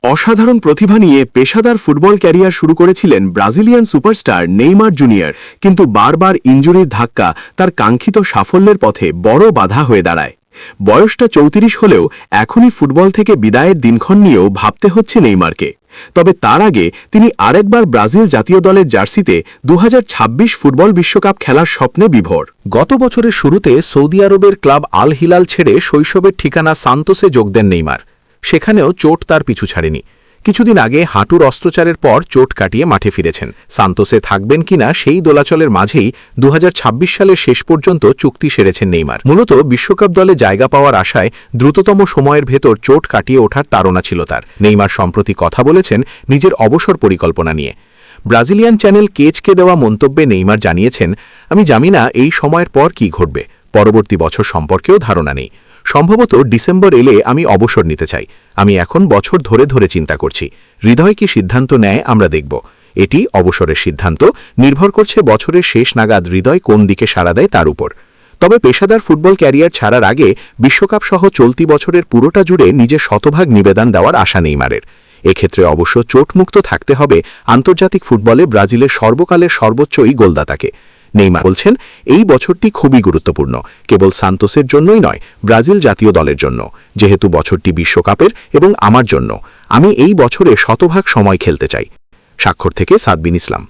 অসাধারণ প্রতিভা নিয়ে পেশাদার ফুটবল ক্যারিয়ার শুরু করেছিলেন ব্রাজিলিয়ান সুপারস্টার নেইমার জুনিয়র, কিন্তু বারবার ইনজুরির ধাক্কা তার কাঙ্ক্ষিত সাফল্যের পথে বড় বাধা হয়ে দাঁড়ায়। বয়সটা ৩৪ হলেও এখনই ফুটবল থেকে বিদায়ের দিনক্ষণ নিয়েও ভাবতে হচ্ছে নেইমারকে। তবে তার আগে তিনি আরেকবার ব্রাজিল জাতীয় দলের জার্সিতে ২০২৬ ফুটবল বিশ্বকাপ খেলার স্বপ্নে বিভোর। গত বছরের শুরুতে সৌদি আরবের ক্লাব আল হিলাল ছেড়ে শৈশবের ঠিকানা সান্তোসে যোগ দেন নেইমার। সেখানেও চোট তার পিছু ছাড়েনি। কিছুদিন আগে হাঁটুর অস্ত্রোপচারের পর চোট কাটিয়ে মাঠে ফিরেছেন। সান্তোসে থাকবেন কিনা সেই দোলাচলের মাঝেই ২০২৬ সালের শেষ পর্যন্ত চুক্তি সেরেছেন নেইমার। মূলত বিশ্বকাপ দলে জায়গা পাওয়ার আশায় দ্রুততম সময়ের ভেতর চোট কাটিয়ে ওঠার তাড়না ছিল তার। নেইমার সম্প্রতি কথা বলেছেন নিজের অবসর পরিকল্পনা নিয়ে। ব্রাজিলিয়ান চ্যানেল কেজকে দেওয়া মন্তব্যে নেইমার জানিয়েছেন, আমি জানি না এই সময়ের পর কি ঘটবে, পরবর্তী বছর সম্পর্কেও ধারণা নেই। সম্ভবত ডিসেম্বর এলে আমি অবসর নিতে চাই। আমি এখন বছর ধরে ধরে চিন্তা করছি, হৃদয় কি সিদ্ধান্ত নেয় আমরা দেখব। এটি অবসরের সিদ্ধান্ত, নির্ভর করছে বছরের শেষ নাগাদ হৃদয় কোন দিকে সাড়া দেয় তার উপর। তবে পেশাদার ফুটবল ক্যারিয়ার ছাড়ার আগে বিশ্বকাপ সহ চলতি বছরের পুরোটা জুড়ে নিজের শতভাগ নিবেদন দেওয়ার আশা নেইমারের। এক্ষেত্রে অবশ্য চোটমুক্ত থাকতে হবে আন্তর্জাতিক ফুটবলে ব্রাজিলের সর্বকালের সর্বোচ্চ এই গোলদাতাকে। নেইমার বলছেন, এই বছরটি খুবই গুরুত্বপূর্ণ, কেবল সান্তোসের জন্যই নয়, ব্রাজিল জাতীয় দলের জন্য। যেহেতু বছরটি বিশ্বকাপের এবং আমার জন্য, আমি এই বছরে শতভাগ সময় খেলতে চাই। স্বাক্ষর থেকে সাদবিন ইসলাম।